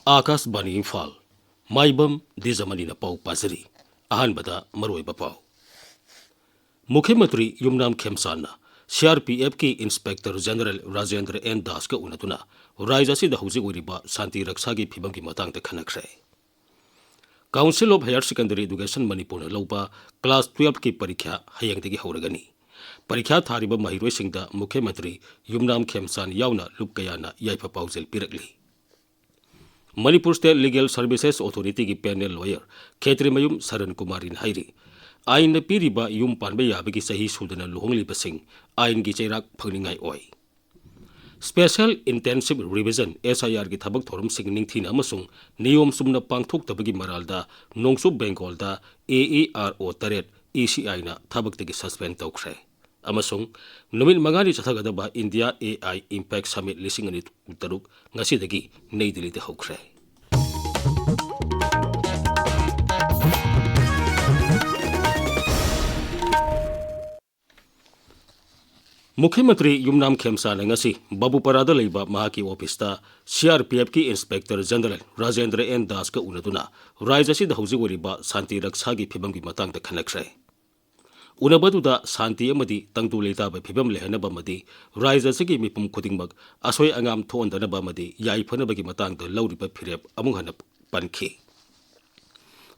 आकाशवाणी इम्फाल माइबम दीजमनी पाउ पाजरी अहानबदा मरोइबा पाउ मुख्यमंत्री युमनाम खेमसाना CRPF की इंस्पेक्टर जनरल राजेंद्र एन दास का उनतुना राज्य हौजिक ओइरिबा शांति रक्षा की फिबम की मतंग खनख्रे council of higher secondary education Manipur लौबा क्लास 12 की परीक्षा हयंगदगी हौरगनी परीक्षा थारिबा महिरोइसिंगदा मुख्यमंत्री युमनाम खेमसान यावना लुप कयाना याइफा पाउजेल पिरकली Manipur state legal services authority की पैनल लॉयर खेत्रीमयुम सरन कुमारी हाइरी आइन पीरिबा युम पानबा याबगी सही सुदना लुहोंगलिबसिंग आइन की चैराक फंगनिंगाई ओय स्पेशल इंटेंसिव रिविजन SIR की थबक थोरम सिंग निंगथीना अमसुंग नियम सुमना पांगथोक्तबगी मरालदा नोंगसुब बेंगोलदा AERO तरेट ECI ना थबकतगी सस्पेंड तौख्रे अमसुंग नुमित मंगानी चथगदबा इंडिया AI इम्पैक्ट समिट लिसिंग अनि तरुक ngasiदगी नई दिल्ली दे हौख्रे मुख्यमंत्री युमनाम खेमसाना ngasi बाबूपरादा लेबा महाकी ऑफिसता CRPF की इंस्पेक्टर जनरल राजेंद्र एन दास का उनदुना राज्य हौजिक ओइरिबा शांति रक्षा की फिबम की मतंग खनख्रे उनबदुदा शांति अमदी तंगतु लेताब फिबम लेहनबमदी राज्य की मिपुम खुदिंगमक असोय अंगाम थोंदनबमदी याइफनबगी मतंग लौरिबा फिरेप अमुहन पनखी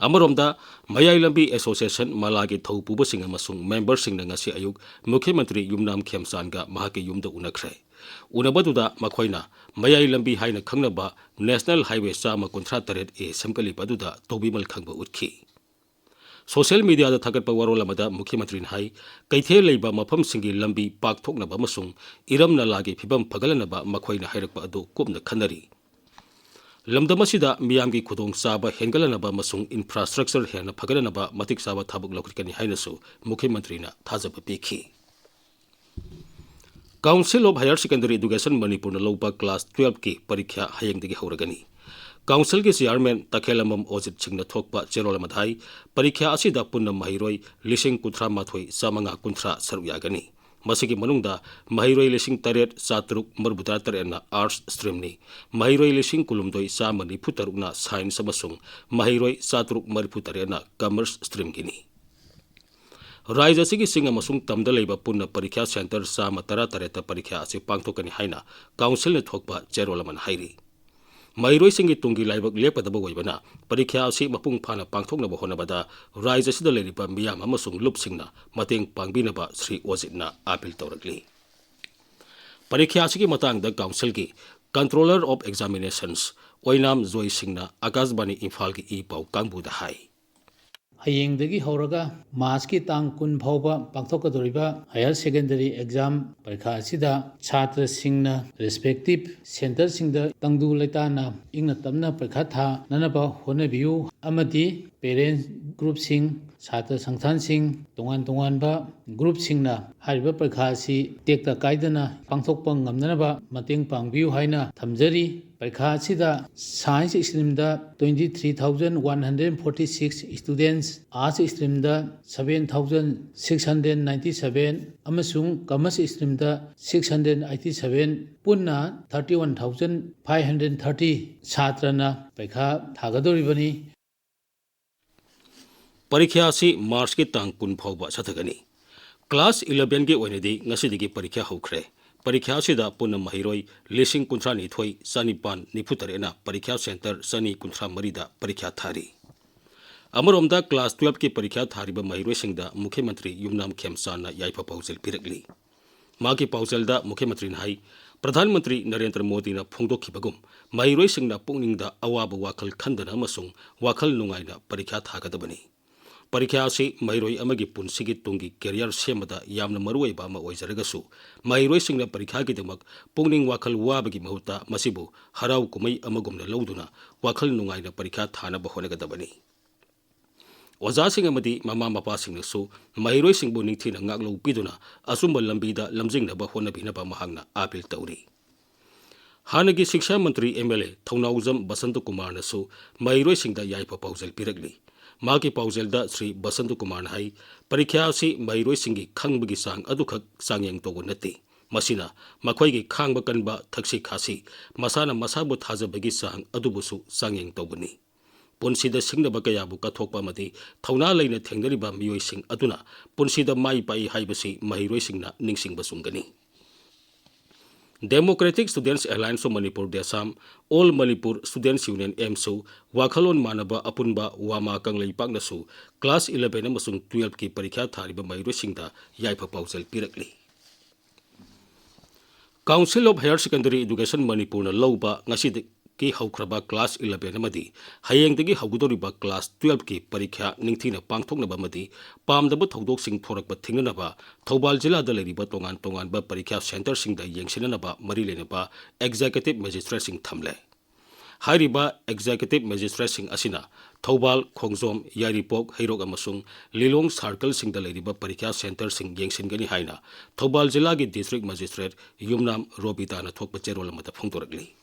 अमरोमदा मयाई लंबी एसोसिएशन मला की थौपुबसिंग अमसुंग मेंबरसिंग ngasi अयुक मुख्यमंत्री युमनाम खेमसानगा महाके युमदा उनख्रे उनबदुदा मखोइना मयाई लंबी हाइना खंगनबा नेशनल हाईवे 138A सेमकलिबदुदा तोबिमल खंगबा उठखी सोशल मीडिया दा थगत पवरोल अमदा मुख्यमंत्री हाई कैथे लेबा मफम सिंगी लंबी पाकथोकनबा अमसुंग इरम नालागी फिबम फगलनबा मखोइना हाइरकबा अदु कुपना खनरी लमदमसिदा मियामगी खुदोंग चाबा हेंगलनबा अमसुंग इंफ्रास्ट्रक्चर हेना फगलनबा मतिक चाबा थबक लौखिकनी हाइनसु मुख्यमंत्रीना थाजब पीखी council of higher secondary education Manipur लौबा क्लास 12 की परीक्षा हयंगदगी हौरगनी काउंसिल के चेयरमैन तखेलमम ओजित सिंह थोकपा चेरोल मधाई परीक्षा असिदा पुन्ना महिरोई लिसिंग कुंथ्रा माथोई चामंगा कुंथ्रा सरुक यागनी मसिगी मनुंगदा महिरोई लिसिंग तरेट चातरुक मरबुता तरेना आर्ट्स स्ट्रीमनी महिरोई लिसिंग कुलुमदोई चामनी फुतरुकना साइंस अमसुंग महिरोई चातरुक मरफु तरेना कॉमर्स स्ट्रीम गिनी राज्य की सिंह अमसुंग तमदा लेबा पुन्ना परीक्षा सेंटर चाम तरा तरेता परीक्षा असे पांगथोकनी हाइना काउंसिल ने थोकपा चेरोल मन हाइरी महिरोई सिंगी तुंगी लाइबक लेपदब ओइबना परीक्षा असी मपुंग फाना पांगथोकनबा होनबदा राज्य सिदा लेरिबा मियाम अमसुंग लुपसिंगना मतेंग पांगबिनबा श्री ओजितना अपील तौरकली परीक्षा असी मतंगदा काउंसिल की कंट्रोलर ऑफ एग्जामिनेशंस ओइनाम जोई सिंगना आकाशवाणी इम्फाल की ई पाउ कांगबुदा हाई हयेंगदगी हौरगा मार्च की तांग कुन फाउबा पांगथोकदोरिबा हायर सेकेंडरी एग्जाम परीक्षा असिदा छात्र सिंगना रेस्पेक्टिव सेंटर सिंगदा तंगदु लेताना इंगना तमना परीक्षा था ननबा होनबियु अमदी पेरेंट्स ग्रुप सिंग छात्र संस्थान सिंग तोंगान तोंगानबा ग्रुप सिंगना हारिबा परीक्षा असि टेक्ता कायदना पांगथोकपा ngamnanaba mateng pangbiu haina thamjari परीक्षा असिदा साइंस स्ट्रीम दा 23,146 स्टूडेंट्स आर्ट्स स्ट्रीम दा 7,697 अमसुंग कॉमर्स स्ट्रीम दा 687 पुन्ना 31,530 छात्रना परीक्षा थागदोरिबनी परीक्षा असी मार्च की तांग कुन फाउबा सथगनी क्लास 11 के ओइनदी ngasiदगी परीक्षा हौख्रे परीक्षा असिदा पुन्ना महिरोई लिसिंग कुंथ्रा निथोई चानिपान निफुतरेना परीक्षा सेंटर सनी कुंथ्रा मरीदा परीक्षा थारी अमरोमदा क्लास 12 की परीक्षा थारिबा महिरोई सिंगदा मुख्यमंत्री युमनाम खेमसाना याइफा पाउजेल पिरकली माकी पाउजेलदा मुख्यमंत्री हाई प्रधानमंत्री नरेंद्र मोदी ना फोंदोखिबगुम महिरोई सिंगना पुंगनिंगदा अवाबा वाखल खंदना अमसुंग वाखल नुंगाइना परीक्षा थागदबनी परीक्षा असी महिरोई अमगी पुंसिगी तुंगी कैरियर सेमदा यामना मरुओइबा अमा ओइजरगसु महिरोई सिंगना परीक्षा गिदमक पुंगनिंग वाखल वाबगी महुता मसिबु हराउ कुमई अमगुमना लौदुना वाखल नुंगाइना परीक्षा थानबा होनगदबनी ओजासिंग अमदी ममा मपासिंगसु महिरोई सिंगबु निंगथीना ngaklo piduna asumba lambida lamjingnaba honabinaba mahangna apil tawri हानगी शिक्षा मंत्री MLA थौनाउजम बसंत कुमार नसु महिरोई सिंगदा याइफा पाउजेल पिरकली माकी पाउजेलदा श्री बसंत कुमार हाई परीक्षा असी महिरोई सिंगी खंगबगी सांग अदुखक सांगयंग तोगो नति Masina makhoi khangba kanba thaksi khasi masana masabu thajabagi sang adubusu sangyeng tawbani. Punsida singnaba kayabu kathokpa amadi thauna leina thengnariba miyoising aduna punsida mai pai haibasi mahiroisingna ningsingba sungani. Democratic Students Alliance of Manipur Desam, All Manipur Students Union MSU, Wakhalon Manaba Apunba Wama Kanglai Pagnasu, Class 11 amasung 12 ki parikha thariba mahiroisingda yaipa pausal pirakli. Council of Higher Secondary Education Manipur na lauba ngasi ki haukraba class 11 amadi hayengdagi haugodoriba class 12 ki parikha ningthina pangthoknaba amadi pamdaba thodok-sing thorakba thingnanaba Thoubal jila da leriba tongan ba parikha center singda yengsinanaba mari lenaba executive magistrate sing thamle. Hairiba executive magistrate sing asina Thoubal Khongjom Yaripok Heirok amasung Lilong circle singda leriba parikha center sing yengsingani haina Thoubal jila gi district magistrate Yumnam Robita na thokpa cherol amata phongtorakli.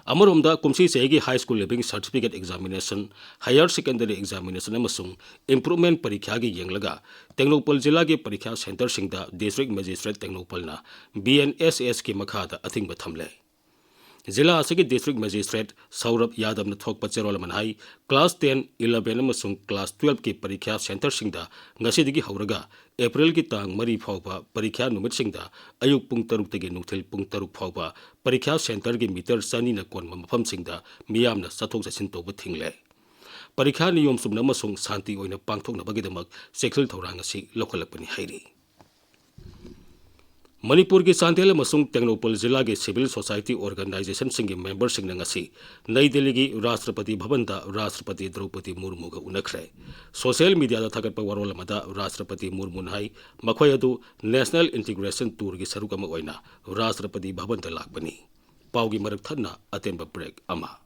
Amoromda kumsi segi high school leaving certificate examination, higher secondary examination amasung improvement parikha gi yenglaga Tengnopal jila gi parikha center singda district magistrate Tengnopal na BNSS ki makhada athingba thamle. Zila asigi district magistrate Saurabh Yadav na thokpa cherol manhai class 10 11 amasung class 12 ki parikha center singda ngasidigi hauraga April ki tang mari phawba parikha numit singda ayuk pung taruk tagi nuthil pung taruk phawba parikha center ki meter sani na konma mafam singda miyamna sathok sasin tawba thingle. Parikha niyom sumna amasung santi oina pangthokna bagidamak sekhil thorang asi lokhalakpani hairi. Manipur ki Santel amasung Tengnopal jila ki civil society organization singi member sing ngasi Nai Delhi ki Rashtrapati Bhavan da Rashtrapati Draupadi Murmu ga unakre. Social media da thagatpa warol amada Rashtrapati Murmu hai makhoi adu National Integration Tour ki saruk ama oina Rashtrapati Bhavan da lakbani. Paugi marak thanna atenba break ama.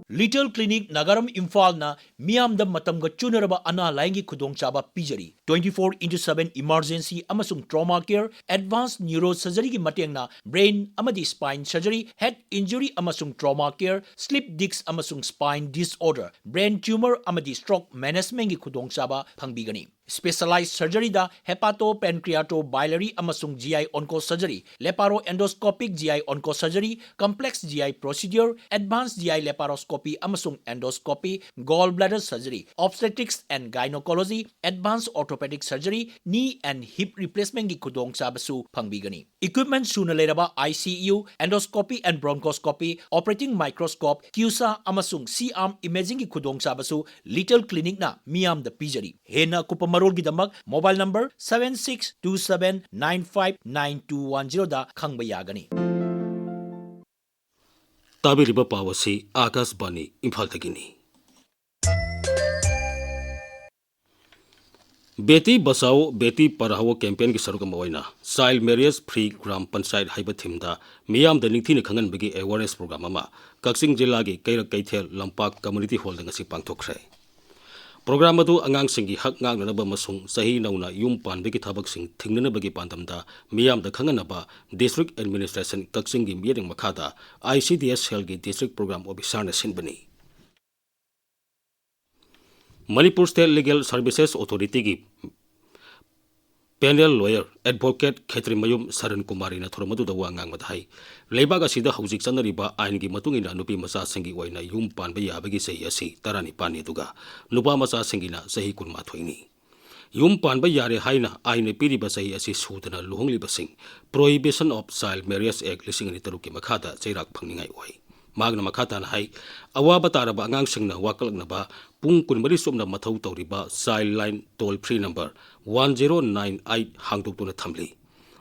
Little Clinic Nagaram Imphal na Miamda Matamga Chunaraba Ana Laingi Kudong Chaba Pijari 24/7 emergency amasung trauma care advanced neurosurgery ki mateng na brain amadi spine surgery head injury amasung trauma care slip disc amasung spine disorder brain tumor amadi stroke management ki kudong chaba phangbigani. Specialized surgery da hepatopancreatobiliary amasung GI onco surgery, laparoendoscopic GI onco surgery, complex GI procedure, advanced GI laparoscopy amasung endoscopy, gallbladder surgery, obstetrics and gynecology, advanced orthopedic surgery, knee and hip replacement gi kudong chabasu phangbigani. Equipment suna leraba ICU, endoscopy and bronchoscopy, operating microscope, QSA amasung C-arm imaging gi kudong chabasu Little Clinic na miyam da pijari. Hena kupam Marol Gidamak, mobile number 7627959210 da khangba yagani. Tabiriba pawasi Akas Bani Imphal tagini. Beti Basao Beti Parahao campaign ki sarugam oina child marriage free gram panchayat haiba thimda miyam da ningthina khangan bagi awareness program ama Kaksing jila gi Kairak Kaithel Lampak community hall da ngasi pangthokre. Program adu angang singi hak ngang nanaba masung sahi nauna yum panbegi thabak sing thingnana bagi pandamda miyam da khanganaba district administration Kaksing gi miering makhada ICDS helgi district program officer na sinbani. Manipur State Legal Services Authority gi panel lawyer advocate Khetri Mayum Saran Kumari na thoramadu da wangang madhai leibaga sida hojik chanariba ain gi matungina nupi macha singi oina yum panba yabagi sei asi tarani pani duga nupa macha singina sahi kunma thoini yum panba yare haina aine piriba sahi asi sudana luhongli basing Prohibition of Child Marriage Act 2003 ki makhada cheirak phangningai oi magna makhata na hai awaba taraba angang singna wakalna ba pung kunmari somna mathau tawriba child line toll free number 1098 hangdok tuna thamli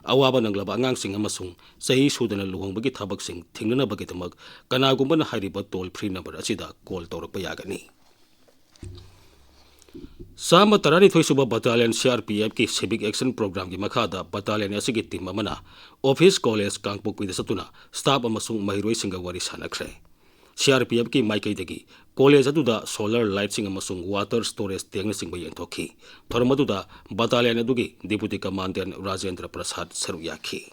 awaba nanglaba angang sing amasung sahi sudana luhongbagi thabak sing thingnana bagi tamak kanagumba na hairiba toll free number asida call tawrakpa yagani. Sama tarani thoisuba battalion CRPF ki civic action program ki makhada battalion asigi team amana office college kangpokwi da satuna staff amasung mahiroi singa wari sanakre. CRPF ki maikai dagi college adu da solar light sing amasung water storage tank singba yentokhi thormadu da battalion adugi deputy commandant Rajendra Prasad Saruyakhi.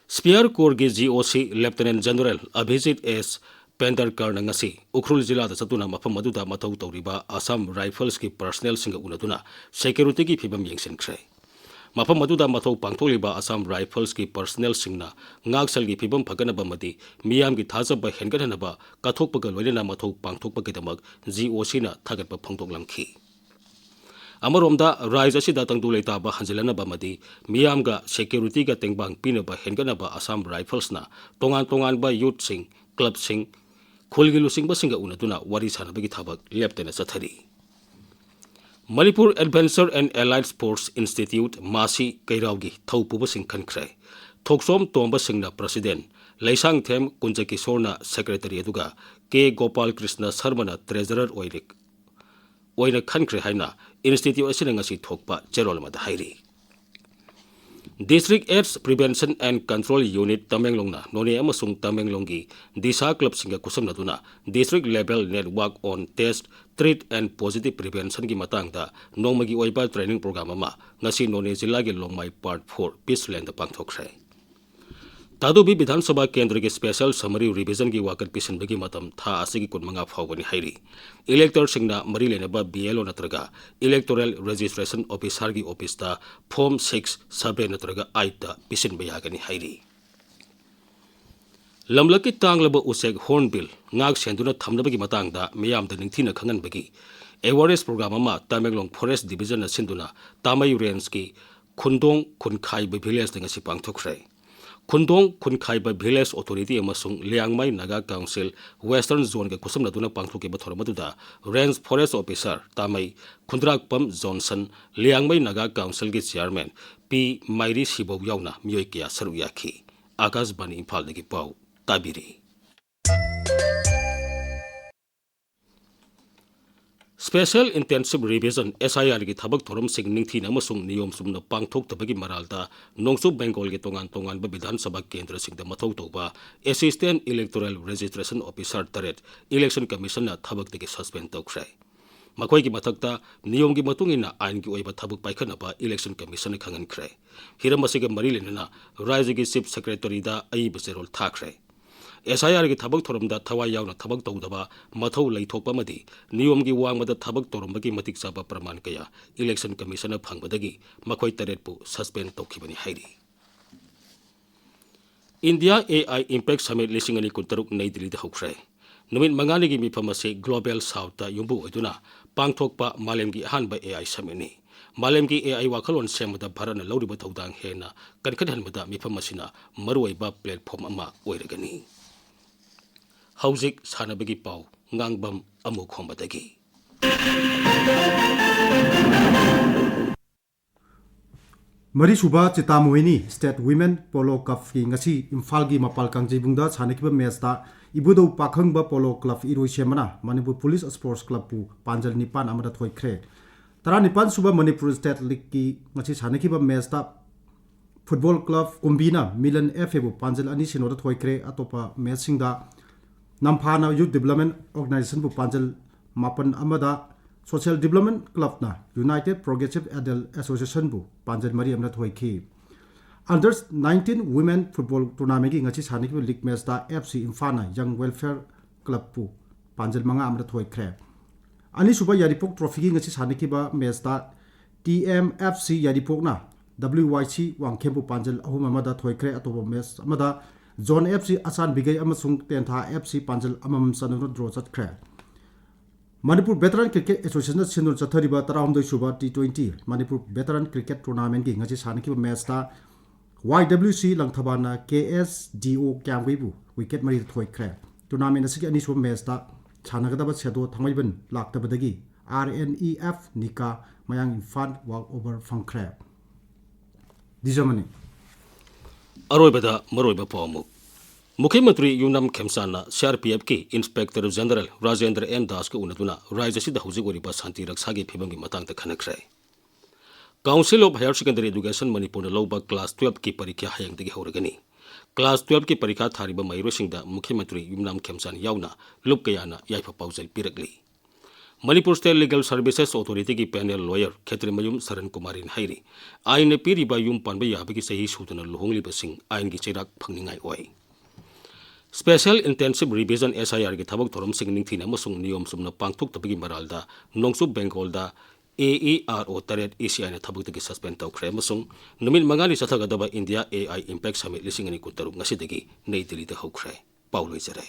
Spear Corps ki GOC Lieutenant General Abhijit S Pender Karna ngasi Ukhrul Jila da Satuna mafam maduda matau tawriba Assam Rifles ki personnel singa unaduna security ki phibam yengsinkre. Mafam maduda matau pangtholiba Assam Rifles ki personnel singna ngaksal ki phibam phaganaba madi miyam ki thajaba henganaba kathokpaga loinana matau pangthokpa kidamak GOC na thagatpa phongtoklamkhi. Amaromda Raja Sida Tangdu Leitaba Hanzelanaba Madi, Miamga, Security ga Tengbang Pinaba Henganaba Assam Rifles na, Tongan ba Youth Sing, Club Sing, Kulgilu Sing Basinga Unaduna, Warisana Bigitabak, Lieutenant Satari. Manipur Adventure and Allied Sports Institute, Masi, Kairaugi, Taupuba Sing Kankre, Toksom Tomba Singna President, Laisang Them, Kunjaki Sorna, Secretary Eduga, K. Gopal Krishna Sarmana, Treasurer Oirik. Oina Kankre Haina, Institute Asinangasi Tokpa, Gerol Madahairi. District AIDS Prevention and Control Unit Tamenglongna, Noni Amasung Tamenglongi, Disa Club Singa Kusamnaduna, District Level Network on Test, Treat and Positive Prevention Gimatangda, Nomagi Oiba Training Program Ama, Nasi Noni Zilagi Longmai Part 4, Peace Land Pangtokre. Tadubi Bidhan Sabha Kendra ki Special Summary Revision ki Wakat Pisan Bagi Matam Tha Asigi Kunmanga Phawani Hairi. Elector Singna Marilenaba BLO Natraga, Electoral Registration Officer ki Office ta Form 6 Sabe Natraga 8 ta Pisan Bayagani Hairi. Lamlaki Tanglaba Useg Hornbill, Ngag Senduna Thamnabagi Matangda, Mayam the Ningtina Kangan Bagi. Awareness Program Ama, Tameglong Forest Division Sinduna, Tamay Renski, Kundong Kunkai Village Ngasipang Tokre. Kundong Kunkhaiba Village Authority amasung Liangmai Naga Council Western Zone ke kusum naduna pangthuke bathor maduda Range Forest Officer Tamai Kundrakpam Johnson Liangmai Naga Council ke Chairman P Mairi Sibaw yauna miyoi kya saruyakhi Akas Bani Imphal dagi pau tabiri. Special Intensive Revision SIR ki thabak thorom sing ningthi namasung niyom sumna pangthok tabagi maralda Nongsu Bengal ki tongan ba Bidhan Sabha Kendra singda mathau toba Assistant Electoral Registration Officer Taret Election Commission na thabak tagi suspend tokre. Makhoi ki mathakta niyom ki matungina ain ki oiba thabak paikhanaba Election Commission na khangan khre. Hiramasiga marilena Raja ki Chief Secretary da ai beserol thakre. SIR ki thabak thoramda thawai yauna thabak tawdaba mathau leithokpa madi niyom ki wangmada thabak toromba ki matik chaba praman kaya Election Commission na phangbadagi makhoi taret pu suspend tawkhibani hairi. India AI Impact Summit lisingani kuntaruk Nai Delhi da hokre. Numit mangani ki mifam ase Global South ta yumbu oiduna pangthokpa malem ki ahanba AI Summit ni. Malem ki AI wakhalon semada bharana lauriba tawdang hena kankadhanmada mifam asina maruaiba platform ama oiragani. Hausik Sanabagi Pau, Ngangbam Amukhomba dagi. Marisuba Chitamuini State Women Polo Cup ki ngasi Imphal gi Mapal Kangjibungda Chanakiba match ta Ibudo Pakhangba Polo Club Iroi Semana Manipur Police Sports Club pu Panjal Nipan amada thoikre. Tara Nipan suba Manipur State League ki ngasi Chanakiba match ta Football Club Kumbina Milan FA bu Panjal ani sinoda thoikre atopa match singda Namphana Youth Development Organization bu Panjal Mapan Amada Social Development Club na United Progressive Adult Association bu Panjal Mari amna thoikhi. Under 19 Women Football Tournament ki ngachi saniki league match da FC Imphal Young Welfare Club bu Panjal manga amna thoikre. Ani suba Yaripok Trophy ki ngachi saniki ba match da TMFC Yaripok na WYC Wangkhem bu Panjal ahum amada thoikre atoba match amada Zone FC Asan Bigai amasung Tentha FC Panjal amam sanuna draw chatkre. Manipur Veteran Cricket Association sinur chathariba taramdoi suba T20 Manipur Veteran Cricket Tournament ki ngachi saniki match ta YWC Langthabana KSDO Kyangwibu wicket mari thoikre. Tournament asiki ani suba match ta chanagadaba sedo thangaiban laktabadagi RNEF Nika Mayang Imphal walk over fangkre. Dwijamani Aroibada Maroiba Pomu. Mukhimantri Yunam Khemsana CRPF ki Inspector General Rajendra M Das ke unaduna Raja Sida Hausi Goriba Santi Raksagi Phibam ki matang ta khanakre. Council of Higher Secondary Education Manipur na Loba Class 12 ki parikya hayang dagi horagani. Class 12 ki parikha thariba mairo singda Mukhimantri Yunam Khemsan yauna lup kayana yaifa pausal pirakli. Manipur State Legal Services Authority ki panel lawyer Khetrimayum Saran Kumarin Hairi aine piriba yum panba yabagi sahi sudana lohongli basing ain ki chirak phangningai oi. Special Intensive Revision SIR ki thabak thorom sing ningthina amasung niyom sumna pangthok tabagi maralda Nongsub Bengalda AERO taret ACI na thabak tagi suspend tawkhre amasung numit mangani sathagadaba India AI Impact Summit lising ani kutaruk ngasidagi Nai Delhi da hawkhre Paulo Izare